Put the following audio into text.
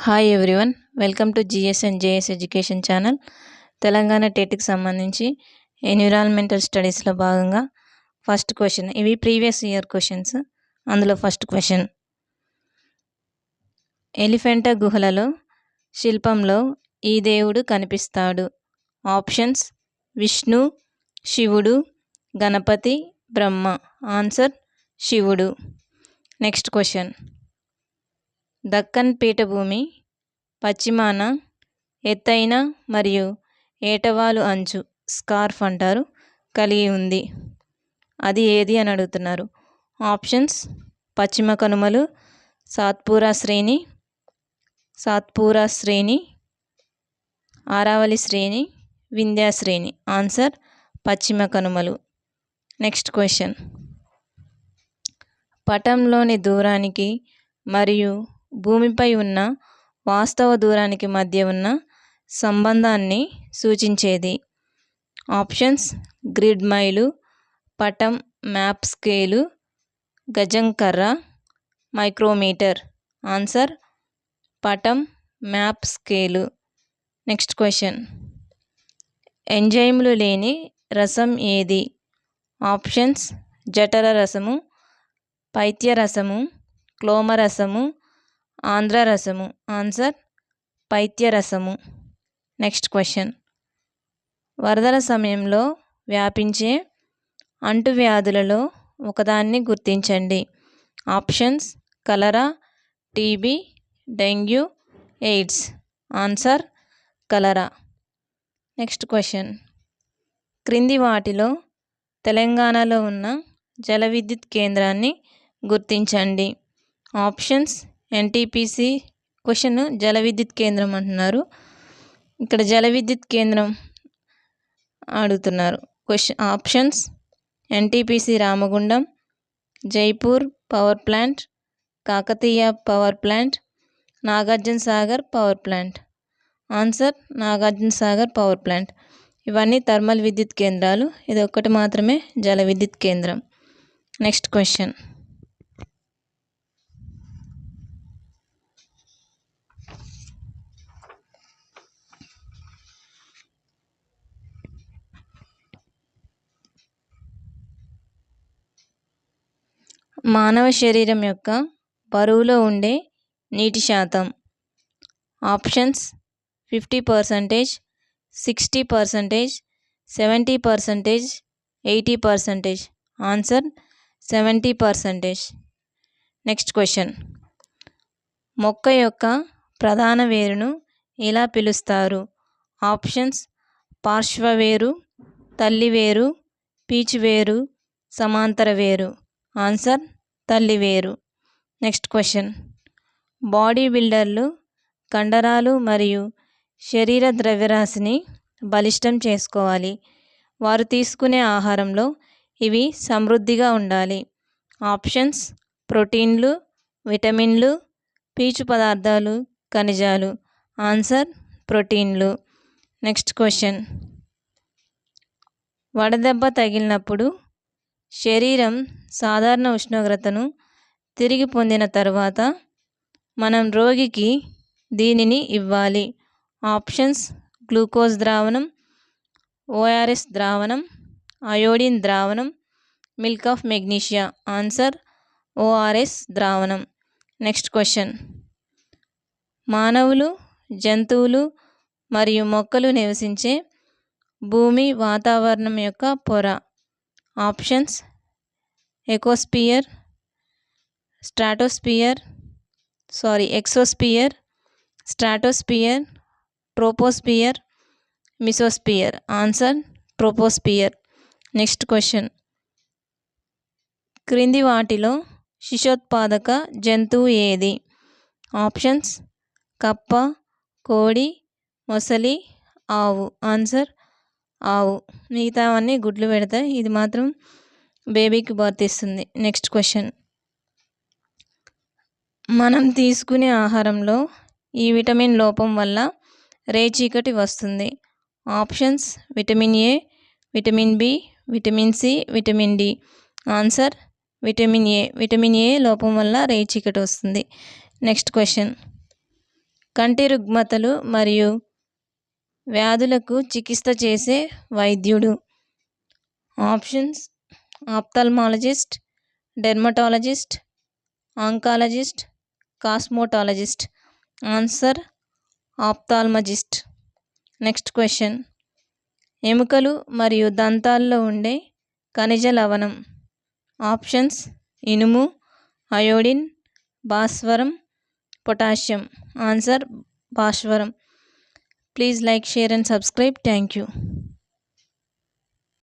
Hi everyone, welcome to GS and JS education channel. Telangana టెట్కి సంబంధించి environmental స్టడీస్లో భాగంగా ఫస్ట్ క్వశ్చన్. ఇవి ప్రీవియస్ ఇయర్ క్వశ్చన్స్. అందులో ఫస్ట్ క్వశ్చన్, ఎలిఫెంటా గుహలలో శిల్పంలో ఈ దేవుడు కనిపిస్తాడు? ఆప్షన్స్: విష్ణు, శివుడు, గణపతి, బ్రహ్మ. ఆన్సర్: శివుడు. నెక్స్ట్ క్వశ్చన్, దక్కన్ పీఠభూమి పశ్చిమాన ఎత్తైన మరియు ఏటవాలు అంచు, స్కార్ఫ్ అంటారు, కలిగి ఉంది. అది ఏది అని అడుగుతున్నారు. ఆప్షన్స్: పశ్చిమ కనుమలు, సాత్పురా శ్రేణి, ఆరావళి శ్రేణి, వింధ్యా శ్రేణి. ఆన్సర్: పశ్చిమ కనుమలు. నెక్స్ట్ క్వశ్చన్, పటంలోని దూరానికి మరియు భూమిపై ఉన్న వాస్తవ దూరానికి మధ్య ఉన్న సంబంధాన్ని సూచించేది. ఆప్షన్స్: గ్రిడ్ మైలు, పటం మ్యాప్ స్కేలు, గజంకర్ర, మైక్రోమీటర్. ఆన్సర్: పటం మ్యాప్ స్కేలు. నెక్స్ట్ క్వశ్చన్, ఎంజైములు లేని రసం ఏది? ఆప్షన్స్: జఠర రసము, పైత్య రసము, క్లోమరసము, ఆంధ్రరసము. ఆన్సర్: పైత్య రసము. నెక్స్ట్ క్వశ్చన్, వరదల సమయంలో వ్యాపించే అంటువ్యాధులలో ఒకదాన్ని గుర్తించండి. ఆప్షన్స్: కలరా, టీబీ, డెంగ్యూ, ఎయిడ్స్. ఆన్సర్: కలరా. నెక్స్ట్ క్వశ్చన్, క్రింది వాటిలో తెలంగాణలో ఉన్న జల విద్యుత్ కేంద్రాన్ని గుర్తించండి. Options: NTPC. క్వశ్చన్ జల విద్యుత్ కేంద్రం అంటున్నారు, ఇక్కడ జల విద్యుత్ కేంద్రం అడుగుతున్నారు. Options: NTPC Ramagundam, Jaipur power plant, Kakatiya power plant, Nagarjuna Sagar power plant. Answer: Nagarjuna Sagar power plant. ఇవన్నీ థర్మల్ విద్యుత్ కేంద్రాలు, ఇది ఒక్కటి మాత్రమే జల విద్యుత్ కేంద్రం. నెక్స్ట్ క్వశ్చన్, మానవ శరీరం యొక్క బరువులో ఉండే నీటి శాతం. ఆప్షన్స్: 50%, 60%, 70%, 80%. ఆన్సర్: 70%. నెక్స్ట్ క్వశ్చన్, మొక్క యొక్క ప్రధాన వేరును ఎలా పిలుస్తారు? ఆప్షన్స్: పార్శ్వవేరు, తల్లివేరు, పీచువేరు, సమాంతర వేరు. ఆన్సర్: తల్లివేరు. నెక్స్ట్ క్వశ్చన్, బాడీ బిల్డర్లు కండరాలు మరియు శరీర ద్రవ్యరాశిని బలిష్టం చేసుకోవాలి. వారు తీసుకునే ఆహారంలో ఇవి సమృద్ధిగా ఉండాలి. ఆప్షన్స్: ప్రోటీన్లు, విటమిన్లు, పీచు పదార్థాలు, ఖనిజాలు. ఆన్సర్: ప్రోటీన్లు. నెక్స్ట్ క్వశ్చన్, వడదెబ్బ తగిలినప్పుడు శరీరం సాధారణ ఉష్ణోగ్రతను తిరిగి పొందిన తర్వాత మనం రోగికి దీనిని ఇవ్వాలి. ఆప్షన్స్: గ్లూకోజ్ ద్రావణం, ఓఆర్ఎస్ ద్రావణం, అయోడిన్ ద్రావణం, milk of magnesia. Answer: ORS ద్రావణం. నెక్స్ట్ క్వశ్చన్, మానవులు, జంతువులు మరియు మొక్కలు నివసించే భూమి వాతావరణం యొక్క పొర. Options: ecosphere, exosphere, stratosphere, troposphere, mesosphere. Answer: troposphere. Next question, క్రింది వాటిలో శిశోత్పాదక జంతువు ఏది? ఆప్షన్స్: కప్ప, కోడి, మొసలి, ఆవు. ఆన్సర్: ఆవు. మిగతావన్నీ గుడ్లు పెడతాయి, ఇది మాత్రం బేబీకి బర్త్ ఇస్తుంది. నెక్స్ట్ క్వశ్చన్, మనం తీసుకునే ఆహారంలో ఈ విటమిన్ లోపం వల్ల రేచీకటి వస్తుంది. Options: vitamin A, vitamin B, vitamin C, vitamin D. Answer: vitamin A. Vitamin A లోపం వల్ల రేచీకటి వస్తుంది. నెక్స్ట్ క్వశ్చన్, కంటి రుగ్మతలు మరియు వ్యాధులకు చికిత్స చేసే వైద్యుడు. Options: ophthalmologist, dermatologist, oncologist, cosmetologist. Answer: ophthalmologist. Next question: ఎముకలు మరియు దంతాల్లో ఉండే ఖనిజ లవణం. ఆప్షన్స్: ఇనుము, అయోడిన్, భాస్వరం, పొటాషియం. ఆన్సర్: భాస్వరం. Please like, share and subscribe. Thank you.